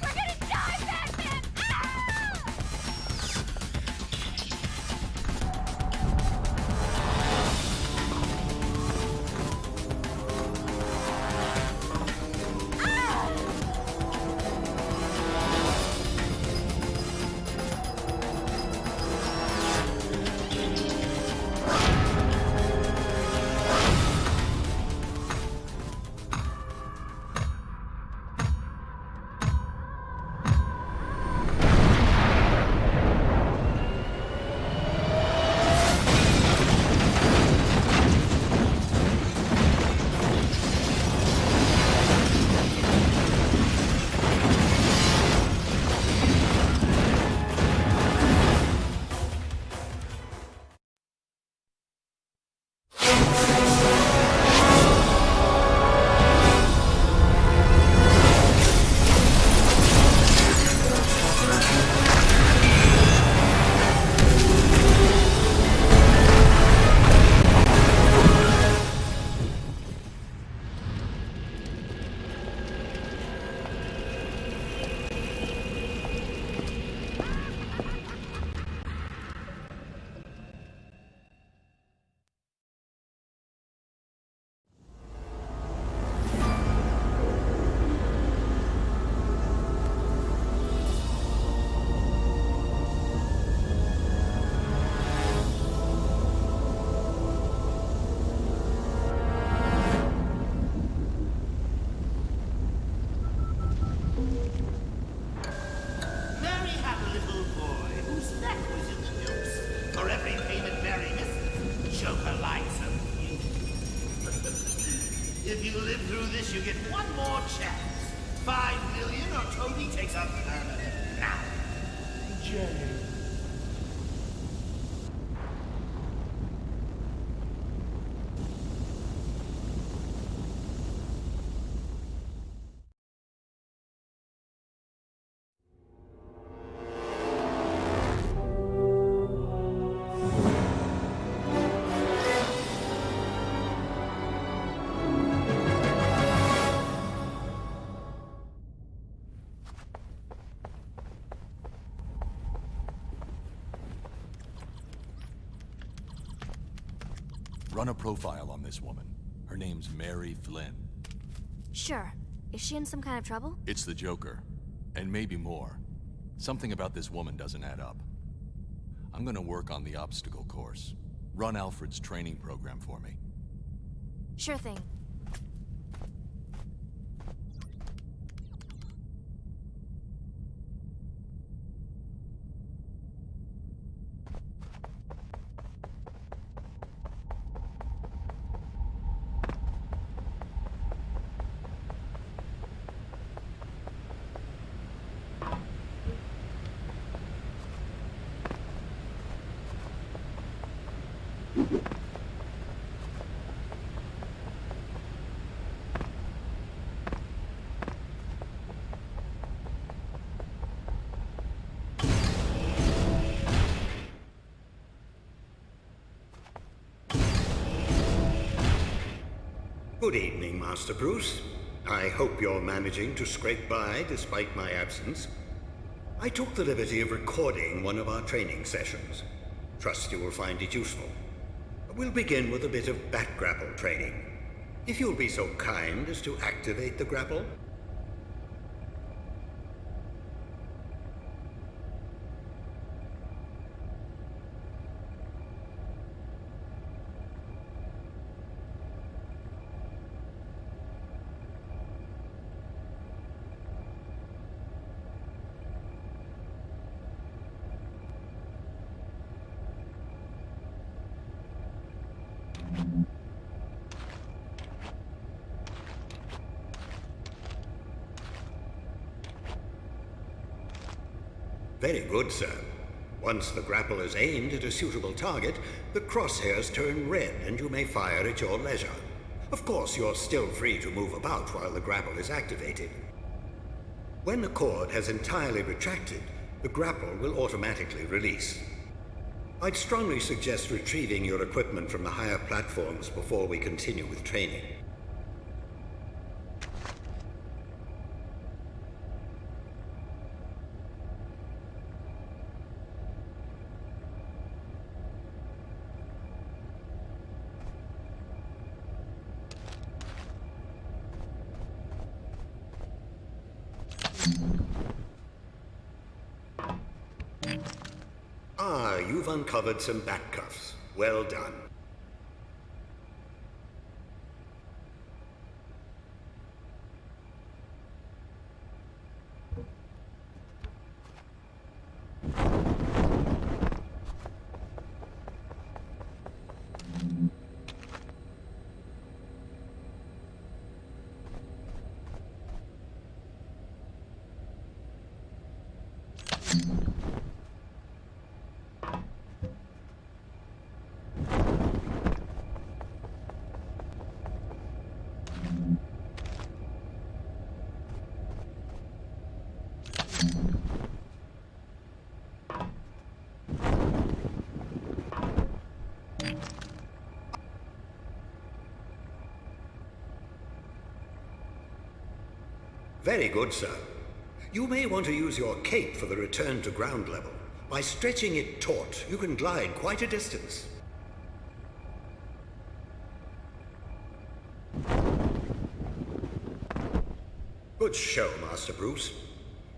We're gonna die, Batman! Ah! If you live through this, you get one more chance. 5 million or Toby takes a permanent nap. Jay. Run a profile on this woman. Her name's Mary Flynn. Sure. Is she in some kind of trouble? It's the Joker. And maybe more. Something about this woman doesn't add up. I'm gonna work on the obstacle course. Run Alfred's training program for me. Sure thing. Good evening, Master Bruce. I hope you're managing to scrape by despite my absence. I took the liberty of recording one of our training sessions. Trust you will find it useful. We'll begin with a bit of bat grapple training. If you'll be so kind as to activate the grapple. Very good, sir. Once the grapple is aimed at a suitable target, the crosshairs turn red and you may fire at your leisure. Of course, you're still free to move about while the grapple is activated. When the cord has entirely retracted, the grapple will automatically release. I'd strongly suggest retrieving your equipment from the higher platforms before we continue with training. You've uncovered some bat cuffs. Well done. Very good, sir. You may want to use your cape for the return to ground level. By stretching it taut, you can glide quite a distance. Good show, Master Bruce.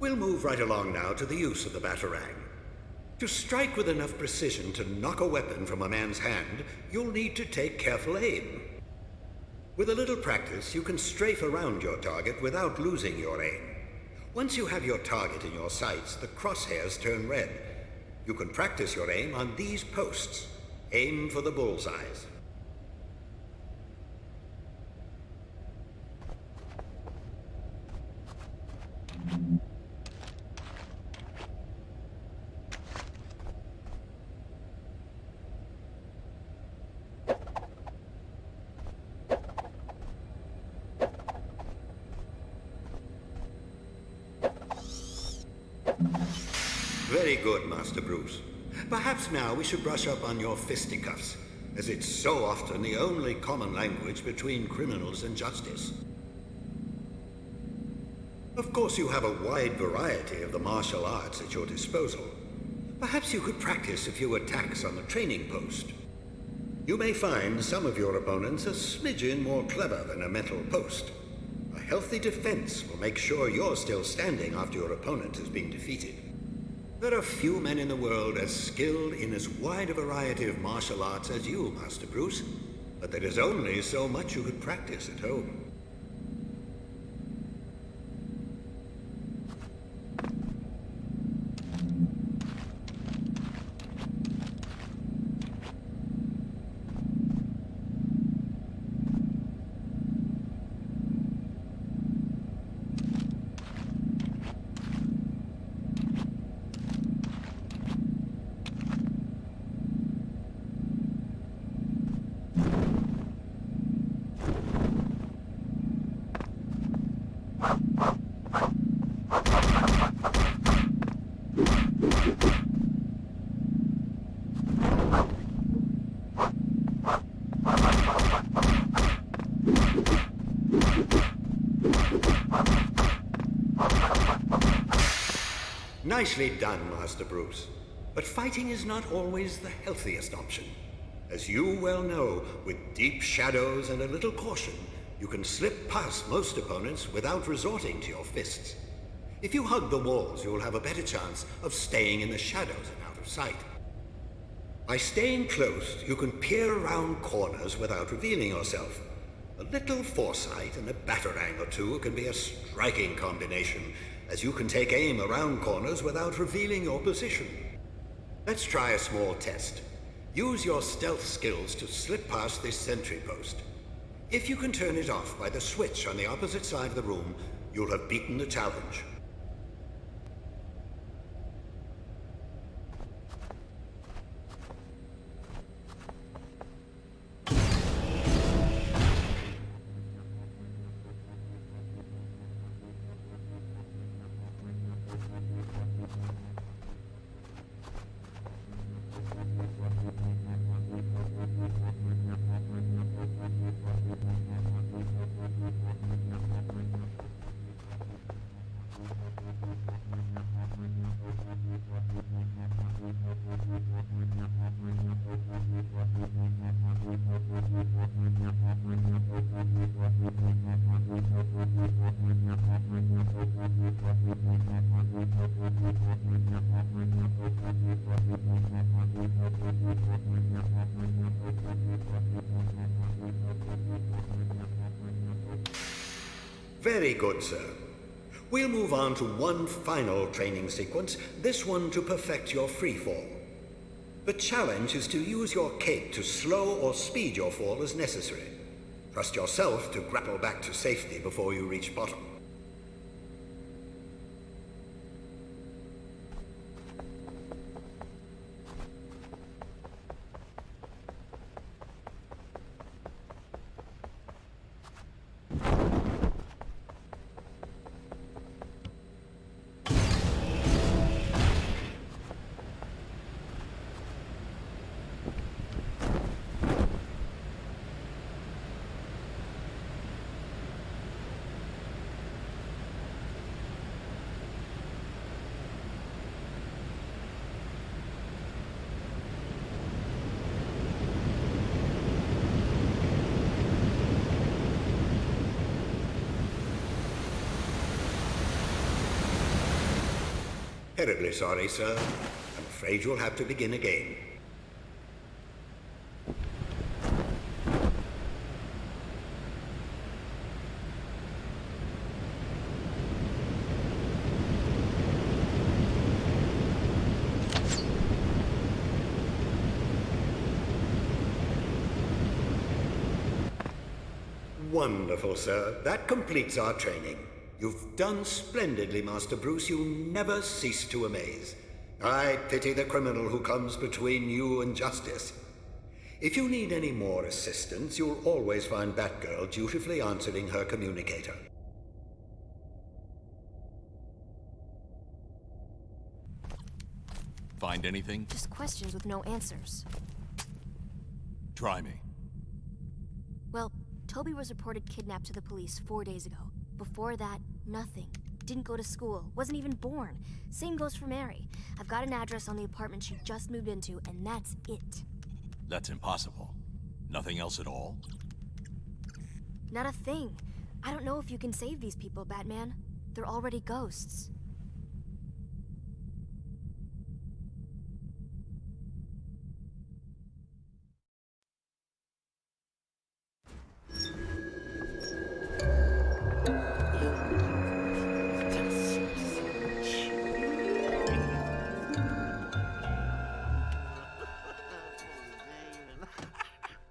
We'll move right along now to the use of the batarang. To strike with enough precision to knock a weapon from a man's hand, you'll need to take careful aim. With a little practice, you can strafe around your target without losing your aim. Once you have your target in your sights, the crosshairs turn red. You can practice your aim on these posts. Aim for the bullseyes. Very good, Master Bruce. Perhaps now we should brush up on your fisticuffs, as it's so often the only common language between criminals and justice. Of course, you have a wide variety of the martial arts at your disposal. Perhaps you could practice a few attacks on the training post. You may find some of your opponents a smidgen more clever than a mental post. A healthy defense will make sure you're still standing after your opponent has been defeated. There are few men in the world as skilled in as wide a variety of martial arts as you, Master Bruce, but there is only so much you could practice at home. Nicely done, Master Bruce. But fighting is not always the healthiest option. As you well know, with deep shadows and a little caution, you can slip past most opponents without resorting to your fists. If you hug the walls, you'll have a better chance of staying in the shadows and out of sight. By staying close, you can peer around corners without revealing yourself. A little foresight and a batarang or two can be a striking combination, as you can take aim around corners without revealing your position. Let's try a small test. Use your stealth skills to slip past this sentry post. If you can turn it off by the switch on the opposite side of the room, you'll have beaten the challenge. Very good, sir. We'll move on to one final training sequence, this one to perfect your free fall. The challenge is to use your cape to slow or speed your fall as necessary. Trust yourself to grapple back to safety before you reach bottom. Terribly sorry, sir. I'm afraid you'll have to begin again. Wonderful, sir. That completes our training. You've done splendidly, Master Bruce. You never cease to amaze. I pity the criminal who comes between you and justice. If you need any more assistance, you'll always find Batgirl dutifully answering her communicator. Find anything? Just questions with no answers. Try me. Well, Toby was reported kidnapped to the police 4 days ago. Before that, nothing. Didn't go to school, wasn't even born. Same goes for Mary. I've got an address on the apartment she just moved into, and that's it. That's impossible. Nothing else at all? Not a thing. I don't know if you can save these people, Batman. They're already ghosts.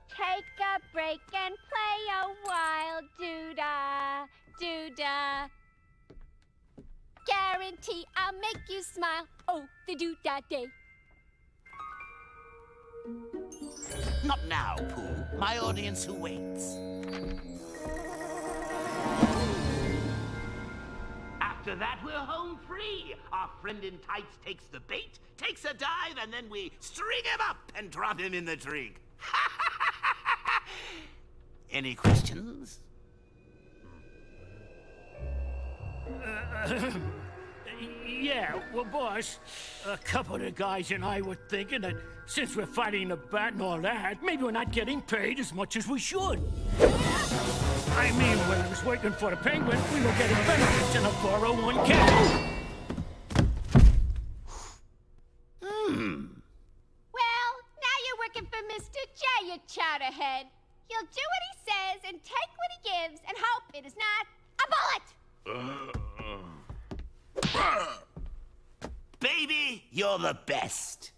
Take a break and play a while, doo-dah, doo-dah. Guarantee I'll make you smile, oh, the doo-dah day. Not now, Pooh. My audience who waits. After that, we're home free. Our friend in tights takes the bait, takes a dive, and then we string him up and drop him in the drink. Any questions? Yeah, well, boss, a couple of the guys and I were thinking that since we're fighting the bat and all that, maybe we're not getting paid as much as we should. I mean, when I was working for the Penguin, we were getting benefits in a 401k. Well, now you're working for Mr. J, you chowderhead. He'll do what he says and take what he gives and hope it is not a bullet. Baby, you're the best.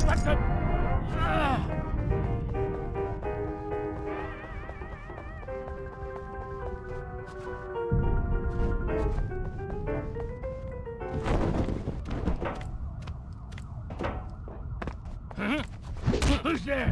What the? Huh? Who's there?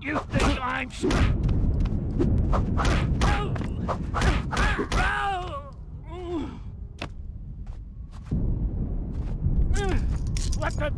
You think I'm What the?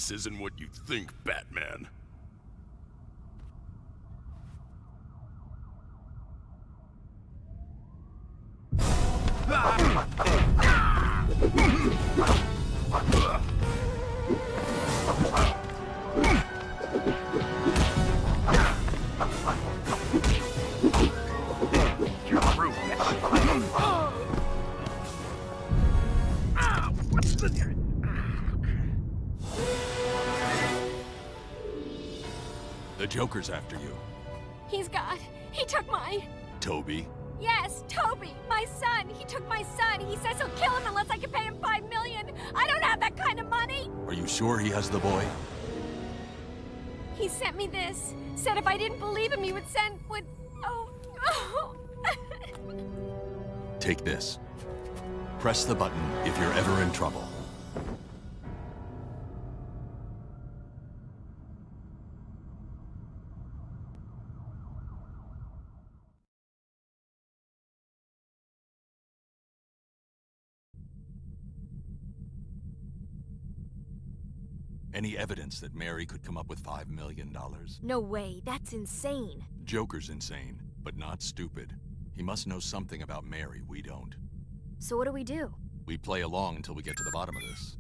This isn't what you think, Batman. The Joker's after you. He took my... Toby? Yes, Toby, my son. He took my son. He says he'll kill him unless I can pay him $5 million. I don't have that kind of money. Are you sure he has the boy? He sent me this. Said if I didn't believe him, he would send... Oh. Take this. Press the button if you're ever in trouble. Any evidence that Mary could come up with $5 million? No way, that's insane. Joker's insane, but not stupid. He must know something about Mary we don't. So what do we do? We play along until we get to the bottom of this.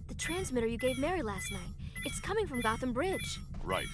The transmitter you gave Mary last night. It's coming from Gotham Bridge. Right.